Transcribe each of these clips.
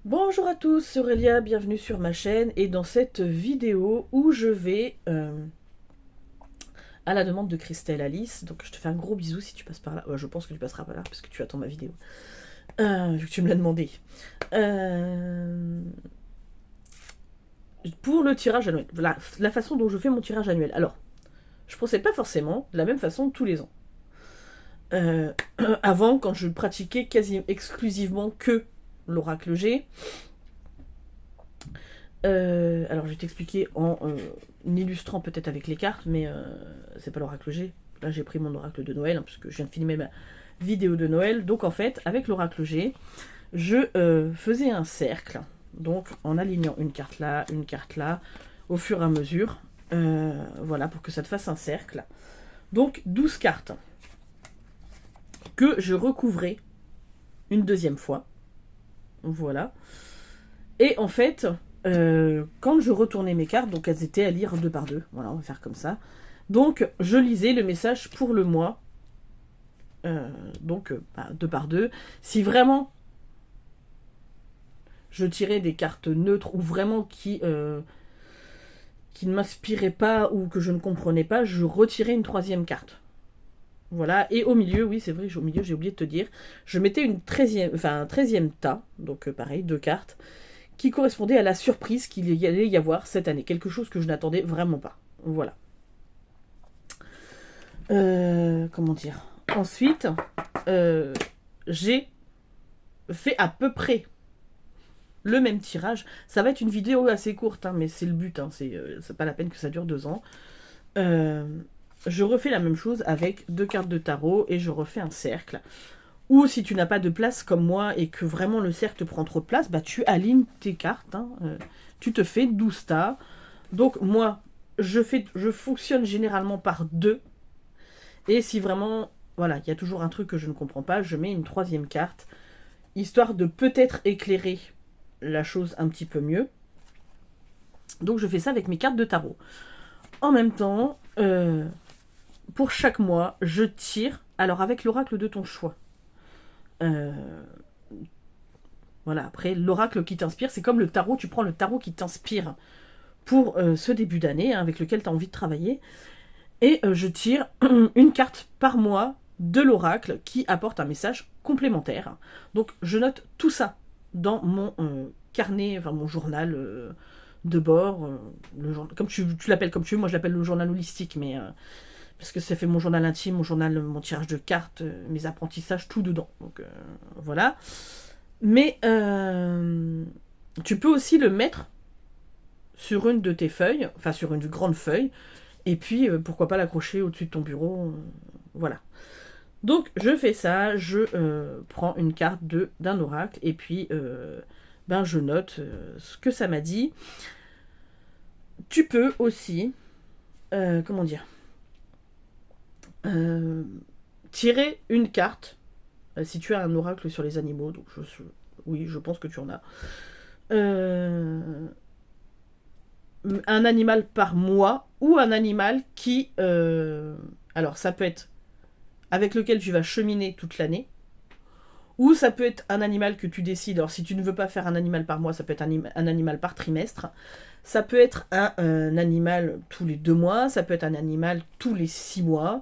Bonjour à tous, c'est Aurélia, bienvenue sur ma chaîne et dans cette vidéo où je vais, à la demande de Christelle Alice, donc je te fais un gros bisou si tu passes par là. Ouais, je pense que tu passeras par là parce que tu attends ma vidéo, vu que tu me l'as demandé. Euh, pour le tirage annuel, la façon dont je fais mon tirage annuel. Alors, je procède pas forcément de la même façon tous les ans. Euh, Avant, quand je pratiquais quasi exclusivement que l'oracle G, alors je vais t'expliquer en illustrant peut-être avec les cartes, mais c'est pas l'oracle G. Là j'ai pris mon oracle de Noël, hein, puisque je viens de filmer ma vidéo de Noël. Donc en fait, avec l'oracle G, je faisais un cercle, donc en alignant une carte là, au fur et à mesure. Voilà, pour que ça te fasse un cercle. Donc 12 cartes que je recouvrais une deuxième fois. Voilà. Et en fait, quand je retournais mes cartes, donc elles étaient à lire deux par deux. Voilà, on va faire comme ça. Donc, je lisais le message pour le mois. Deux par deux. Si vraiment je tirais des cartes neutres ou vraiment qui ne m'inspiraient pas ou que je ne comprenais pas, je retirais une troisième carte. Voilà, et au milieu, oui, c'est vrai, au milieu, j'ai oublié de te dire, je mettais un 13e tas, donc pareil, deux cartes, qui correspondait à la surprise qu'il y allait y avoir cette année. Quelque chose que je n'attendais vraiment pas. Voilà. Comment dire. Ensuite, j'ai fait à peu près le même tirage. Ça va être une vidéo assez courte, hein, mais c'est le but. Hein, c'est pas la peine que ça dure 2 ans. Euh, je refais la même chose avec deux cartes de tarot et je refais un cercle. Ou si tu n'as pas de place comme moi et que vraiment le cercle prend trop de place, bah tu alignes tes cartes. Hein, tu te fais 12 tas. Donc moi, je fonctionne généralement par deux. Et si vraiment, voilà, il y a toujours un truc que je ne comprends pas, je mets une troisième carte, histoire de peut-être éclairer la chose un petit peu mieux. Donc je fais ça avec mes cartes de tarot. En même temps, pour chaque mois, je tire, alors avec l'oracle de ton choix. Euh, voilà, après, l'oracle qui t'inspire, c'est comme le tarot, tu prends le tarot qui t'inspire pour ce début d'année, hein, avec lequel tu as envie de travailler. Et je tire une carte par mois de l'oracle qui apporte un message complémentaire. Donc je note tout ça dans mon carnet, enfin mon journal de bord. Comme tu l'appelles comme tu veux, moi je l'appelle le journal holistique, mais parce que ça fait mon journal intime, mon journal, mon tirage de cartes, mes apprentissages, tout dedans. Donc voilà. Mais tu peux aussi le mettre sur une de tes feuilles, enfin sur une grande feuille, et puis pourquoi pas l'accrocher au-dessus de ton bureau. Voilà. Donc je fais ça, je prends une carte d'un oracle, et puis je note ce que ça m'a dit. Tu peux aussi, comment dire, euh, tirer une carte, si tu as un oracle sur les animaux, donc oui, je pense que tu en as. Euh, un animal par mois ou un animal qui... alors ça peut être avec lequel tu vas cheminer toute l'année, ou ça peut être un animal que tu décides. Alors si tu ne veux pas faire un animal par mois, ça peut être un animal par trimestre. Ça peut être un animal tous les 2 mois, ça peut être un animal tous les 6 mois.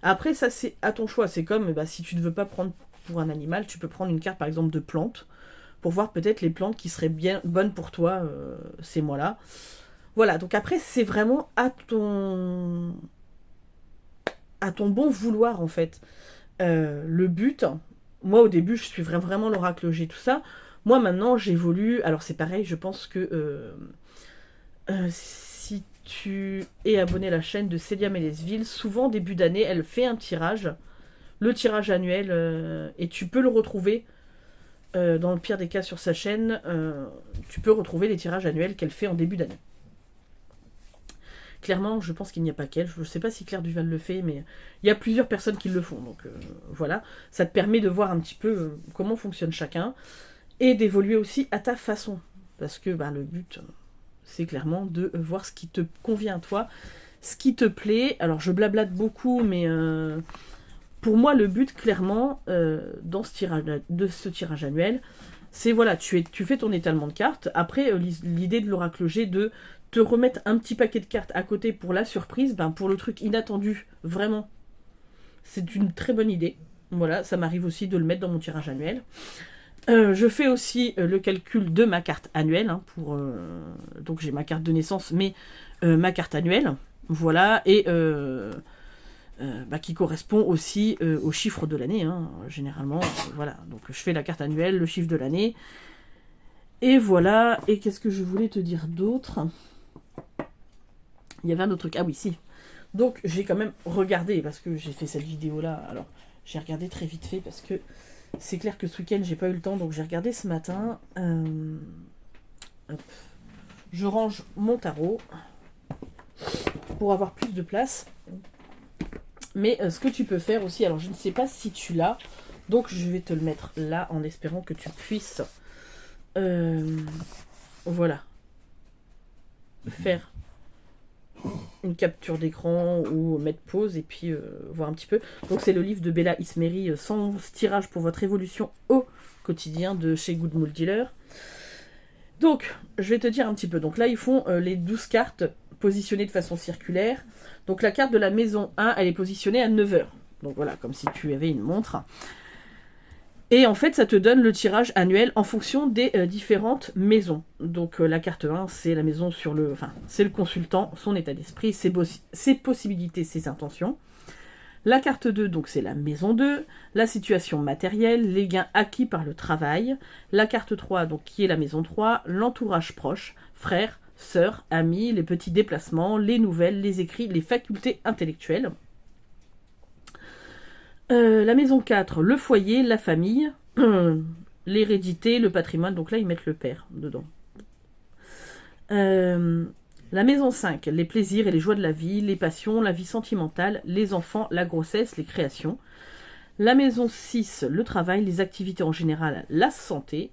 Après ça c'est à ton choix, c'est comme si tu ne veux pas prendre pour un animal, tu peux prendre une carte par exemple de plantes, pour voir peut-être les plantes qui seraient bien bonnes pour toi ces mois-là. Voilà, donc après, c'est vraiment à ton bon vouloir, en fait. Le but, moi, au début, je suis vraiment l'oracle G, tout ça. Moi, maintenant, j'évolue. Alors, c'est pareil, je pense que si tu es abonné à la chaîne de Célia Mélesville, souvent, début d'année, elle fait un tirage, le tirage annuel, et tu peux le retrouver. Dans le pire des cas sur sa chaîne, tu peux retrouver les tirages annuels qu'elle fait en début d'année. Clairement, je pense qu'il n'y a pas qu'elle. Je ne sais pas si Claire Duval le fait, mais il y a plusieurs personnes qui le font. Donc voilà, ça te permet de voir un petit peu comment fonctionne chacun et d'évoluer aussi à ta façon. Parce que le but, c'est clairement de voir ce qui te convient à toi, ce qui te plaît. Alors je blablate beaucoup, mais pour moi, le but, clairement, de ce tirage annuel, C'est voilà, tu fais ton étalement de cartes. Après, l'idée de l'oracle G de te remettre un petit paquet de cartes à côté pour la surprise, ben pour le truc inattendu, vraiment, c'est une très bonne idée. Voilà, ça m'arrive aussi de le mettre dans mon tirage annuel. Je fais aussi le calcul de ma carte annuelle. Hein, donc j'ai ma carte de naissance, mais ma carte annuelle. Voilà, et qui correspond aussi au chiffre de l'année, hein, généralement. Voilà, donc je fais la carte annuelle, le chiffre de l'année. Et voilà, et qu'est-ce que je voulais te dire d'autre? Il y avait un autre truc, ah oui, si. Donc j'ai quand même regardé, parce que j'ai fait cette vidéo-là, alors j'ai regardé très vite fait, parce que c'est clair que ce week-end, j'ai pas eu le temps, donc j'ai regardé ce matin. Je range mon tarot pour avoir plus de place. Mais ce que tu peux faire aussi, alors je ne sais pas si tu l'as, donc je vais te le mettre là en espérant que tu puisses voilà, faire une capture d'écran ou mettre pause et puis voir un petit peu. Donc c'est le livre de Bella Ismeri, 100 tirages pour votre évolution au quotidien, de chez Good Mood Dealer. Donc je vais te dire un petit peu. Donc là ils font les 12 cartes positionnées de façon circulaire. Donc la carte de la maison 1, elle est positionnée à 9h. Donc voilà, comme si tu avais une montre. Et en fait, ça te donne le tirage annuel en fonction des différentes maisons. Donc la carte 1, c'est la maison sur le... Enfin, c'est le consultant, son état d'esprit, ses possibilités, ses intentions. La carte 2, donc c'est la maison 2, la situation matérielle, les gains acquis par le travail. La carte 3, donc qui est la maison 3, l'entourage proche, frères, sœurs, amis, les petits déplacements, les nouvelles, les écrits, les facultés intellectuelles. La maison 4, le foyer, la famille, l'hérédité, le patrimoine. Donc là, ils mettent le père dedans. La maison 5, les plaisirs et les joies de la vie, les passions, la vie sentimentale, les enfants, la grossesse, les créations. La maison 6, le travail, les activités en général, la santé.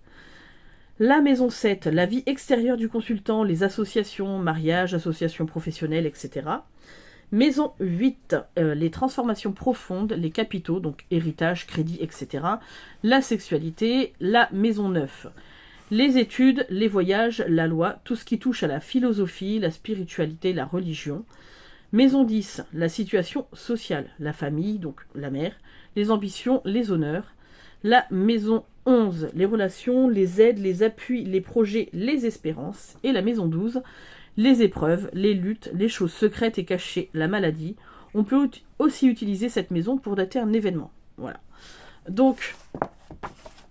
La maison 7, la vie extérieure du consultant, les associations, mariage, associations professionnelles, etc. Maison 8, les transformations profondes, les capitaux, donc héritage, crédit, etc. La sexualité. La maison 9, les études, les voyages, la loi, tout ce qui touche à la philosophie, la spiritualité, la religion. Maison 10, la situation sociale, la famille, donc la mère, les ambitions, les honneurs. La maison 11, les relations, les aides, les appuis, les projets, les espérances. Et la maison 12, les épreuves, les luttes, les choses secrètes et cachées, la maladie. On peut aussi utiliser cette maison pour dater un événement. Voilà. Donc,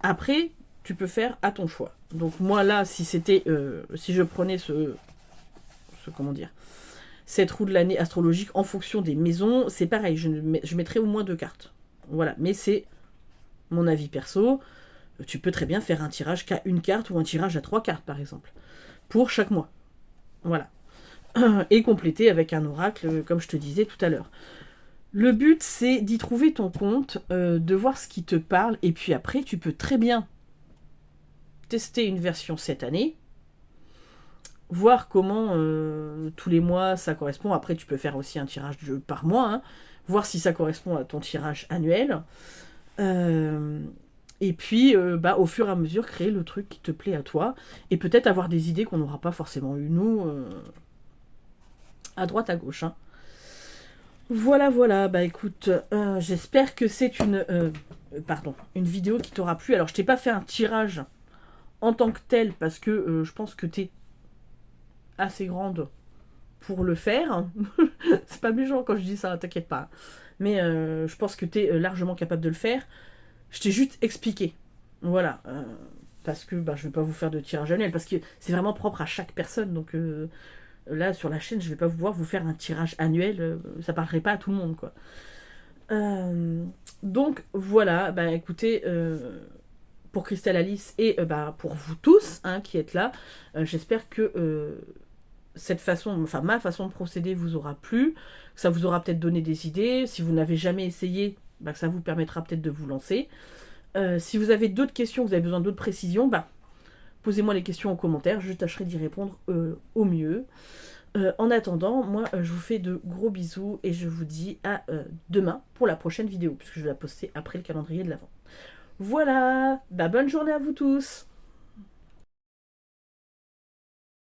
après, tu peux faire à ton choix. Donc moi là, si je prenais comment dire, cette roue de l'année astrologique en fonction des maisons, c'est pareil, je mettrais au moins 2 cartes. Voilà, mais c'est mon avis perso. Tu peux très bien faire un tirage qu'à 1 carte ou un tirage à 3 cartes, par exemple, pour chaque mois. Voilà. Et compléter avec un oracle, comme je te disais tout à l'heure. Le but, c'est d'y trouver ton compte, de voir ce qui te parle, et puis après, tu peux très bien tester une version cette année, voir comment tous les mois ça correspond. Après, tu peux faire aussi un tirage par mois, hein, voir si ça correspond à ton tirage annuel. Et puis, au fur et à mesure, créer le truc qui te plaît à toi. Et peut-être avoir des idées qu'on n'aura pas forcément eues, nous, à droite, à gauche. Hein. Voilà, voilà. Bah écoute, j'espère que c'est une vidéo qui t'aura plu. Alors, je t'ai pas fait un tirage en tant que tel, parce que je pense que t'es assez grande pour le faire. C'est pas méchant quand je dis ça, t'inquiète pas. Mais je pense que t'es largement capable de le faire. Je t'ai juste expliqué. Voilà. Parce que je vais pas vous faire de tirage annuel, parce que c'est vraiment propre à chaque personne. Donc là, sur la chaîne, je vais pas pouvoir vous faire un tirage annuel. Ça parlerait pas à tout le monde, quoi. Donc voilà, écoutez, pour Christelle Alice et pour vous tous qui êtes là, j'espère que ma façon de procéder vous aura plu, que ça vous aura peut-être donné des idées. Si vous n'avez jamais essayé, ça vous permettra peut-être de vous lancer. Si vous avez d'autres questions, vous avez besoin d'autres précisions, posez-moi les questions en commentaire, je tâcherai d'y répondre au mieux. En attendant, moi je vous fais de gros bisous et je vous dis à demain pour la prochaine vidéo, puisque je vais la poster après le calendrier de l'Avent. Voilà, bonne journée à vous tous.